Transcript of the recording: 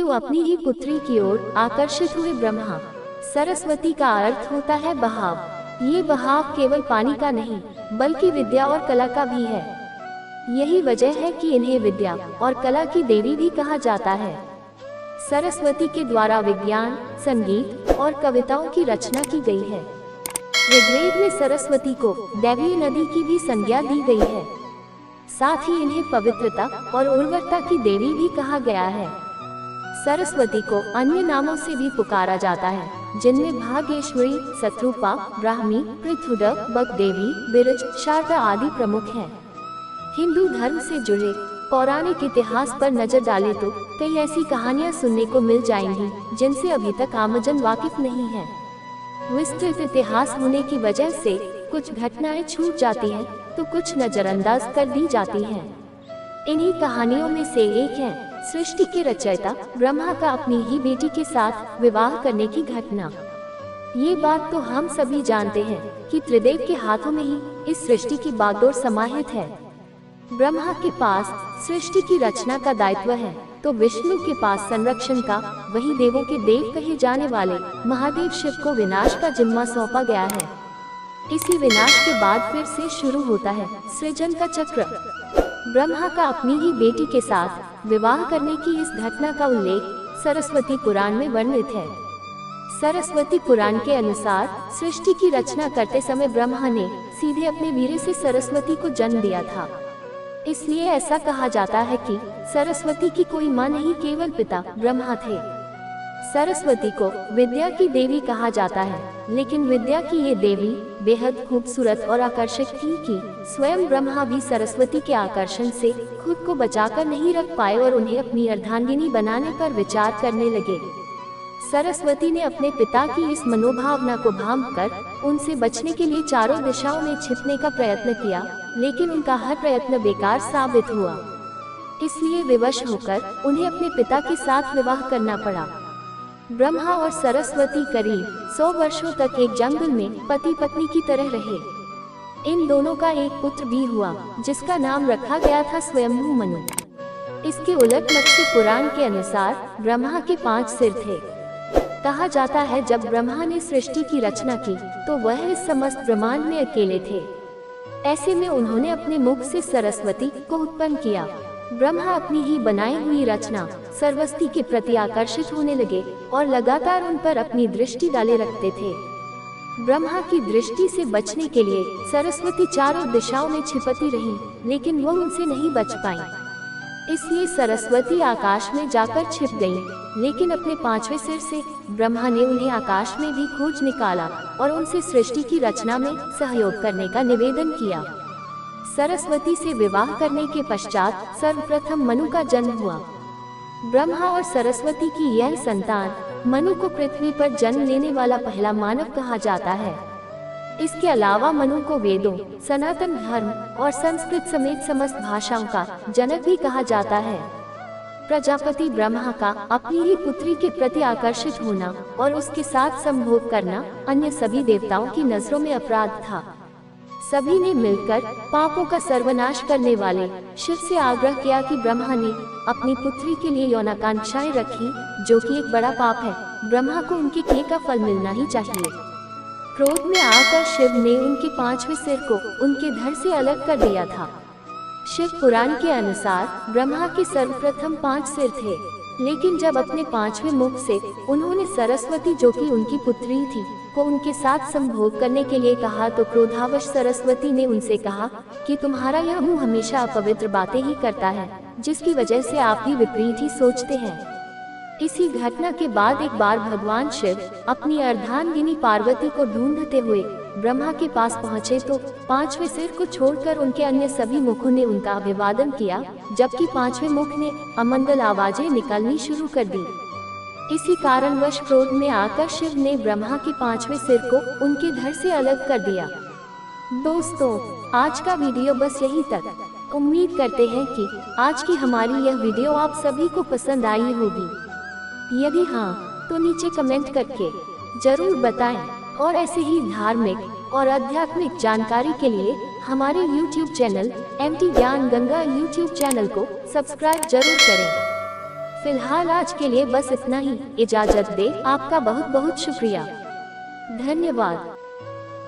क्यों अपनी ही पुत्री की ओर आकर्षित हुए ब्रह्मा। सरस्वती का अर्थ होता है बहाव। ये बहाव केवल पानी का नहीं बल्कि विद्या और कला का भी है। यही वजह है कि इन्हें विद्या और कला की देवी भी कहा जाता है। सरस्वती के द्वारा विज्ञान, संगीत और कविताओं की रचना की गई है। ऋग्वेद में सरस्वती को दैवीय नदी की भी संज्ञा दी गई है। साथ ही इन्हें पवित्रता और उर्वरता की देवी भी कहा गया है। सरस्वती को अन्य नामों से भी पुकारा जाता है, जिनमें भाग्येश्वरी, शत्रुपा, ब्राह्मी, पृथुद, बगदेवी, बिरज, शारदा आदि प्रमुख हैं। हिंदू धर्म से जुड़े पौराणिक इतिहास पर नजर डालें तो कई ऐसी कहानियां सुनने को मिल जाएंगी जिनसे अभी तक आमजन वाकिफ नहीं है। विस्तृत इतिहास होने की वजह से कुछ घटनाएं छूट जाती हैं तो कुछ नजरअंदाज कर दी जाती हैं। इन्हीं कहानियों में से एक है सृष्टि के रचयिता ब्रह्मा का अपनी ही बेटी के साथ विवाह करने की घटना। ये बात तो हम सभी जानते हैं कि त्रिदेव के हाथों में ही इस सृष्टि की बागडोर समाहित है। ब्रह्मा के पास सृष्टि की रचना का दायित्व है तो विष्णु के पास संरक्षण का, वही देवों के देव कहे जाने वाले महादेव शिव को विनाश का जिम्मा सौंपा गया है। इसी विनाश के बाद फिर से शुरू होता है सृजन का चक्र। ब्रह्मा का अपनी ही बेटी के साथ विवाह करने की इस घटना का उल्लेख सरस्वती पुराण में वर्णित है। सरस्वती पुराण के अनुसार सृष्टि की रचना करते समय ब्रह्मा ने सीधे अपने वीर्य से सरस्वती को जन्म दिया था। इसलिए ऐसा कहा जाता है कि सरस्वती की कोई मां नहीं, केवल पिता ब्रह्मा थे। सरस्वती को विद्या की देवी कहा जाता है, लेकिन विद्या की ये देवी बेहद खूबसूरत और आकर्षक थी कि स्वयं ब्रह्मा भी सरस्वती के आकर्षण से खुद को बचाकर नहीं रख पाए और उन्हें अपनी अर्धांगिनी बनाने पर विचार करने लगे। सरस्वती ने अपने पिता की इस मनोभावना को भांपकर उनसे बचने के लिए चारों दिशाओं में छिपने का प्रयत्न किया, लेकिन उनका हर प्रयत्न बेकार साबित हुआ। इसलिए विवश होकर उन्हें अपने पिता के साथ विवाह करना पड़ा। ब्रह्मा और सरस्वती करीब 100 वर्षों तक एक जंगल में पति पत्नी की तरह रहे। इन दोनों का एक पुत्र भी हुआ जिसका नाम रखा गया था स्वयंभू मनु। इसके उलट मत्स्य पुराण के अनुसार ब्रह्मा के 5 सिर थे। कहा जाता है जब ब्रह्मा ने सृष्टि की रचना की तो वह इस समस्त ब्रह्मांड में अकेले थे। ऐसे में उन्होंने अपने मुख से सरस्वती को उत्पन्न किया। ब्रह्मा अपनी ही बनाई हुई रचना सरस्वती के प्रति आकर्षित होने लगे और लगातार उन पर अपनी दृष्टि डाले रखते थे। ब्रह्मा की दृष्टि से बचने के लिए सरस्वती चारों दिशाओं में छिपती रही, लेकिन वो उनसे नहीं बच पाई। इसलिए सरस्वती आकाश में जाकर छिप गईं, लेकिन अपने 5वें सिर से ब्रह्मा ने उन्हें आकाश में भी खोज निकाला और उनसे सृष्टि की रचना में सहयोग करने का निवेदन किया। सरस्वती से विवाह करने के पश्चात सर्वप्रथम मनु का जन्म हुआ। ब्रह्मा और सरस्वती की यह संतान मनु को पृथ्वी पर जन्म लेने वाला पहला मानव कहा जाता है। इसके अलावा मनु को वेदों, सनातन धर्म और संस्कृत समेत समस्त भाषाओं का जनक भी कहा जाता है। प्रजापति ब्रह्मा का अपनी ही पुत्री के प्रति आकर्षित होना और उसके साथ संभोग करना अन्य सभी देवताओं की नजरों में अपराध था। सभी ने मिलकर पापों का सर्वनाश करने वाले शिव से आग्रह किया कि ब्रह्मा ने अपनी पुत्री के लिए यौनाकांक्षाएं रखी, जो कि एक बड़ा पाप है। ब्रह्मा को उनके किए का फल मिलना ही चाहिए। क्रोध में आकर शिव ने उनके 5वें सिर को उनके धड़ से अलग कर दिया था। शिव पुराण के अनुसार ब्रह्मा के सर्वप्रथम 5 सिर थे, लेकिन जब अपने 5वें मुख से उन्होंने सरस्वती, जो कि उनकी पुत्री थी, को उनके साथ संभोग करने के लिए कहा तो क्रोधावश सरस्वती ने उनसे कहा कि तुम्हारा यह मुंह हमेशा अपवित्र बातें ही करता है, जिसकी वजह से आप भी विपरीत ही सोचते हैं। इसी घटना के बाद एक बार भगवान शिव अपनी अर्धांगिनी पार्वती को ढूंढते हुए ब्रह्मा के पास पहुँचे तो 5वें सिर को छोड़कर उनके अन्य सभी मुखों ने उनका अभिवादन किया, जबकि 5वें मुख ने अमंगल आवाजें निकालनी शुरू कर दी। इसी कारणवश क्रोध में आकर शिव ने ब्रह्मा के 5वें सिर को उनके धड़ से अलग कर दिया। दोस्तों, आज का वीडियो बस यहीं तक। उम्मीद करते हैं कि आज की हमारी यह वीडियो आप सभी को पसंद आई होगी। यदि हाँ, तो नीचे कमेंट करके जरूर बताएं और ऐसे ही धार्मिक और आध्यात्मिक जानकारी के लिए हमारे YouTube चैनल MT ज्ञान गंगा YouTube चैनल को सब्सक्राइब जरूर करें। फिलहाल आज के लिए बस इतना ही, इजाजत दे। आपका बहुत बहुत शुक्रिया। धन्यवाद।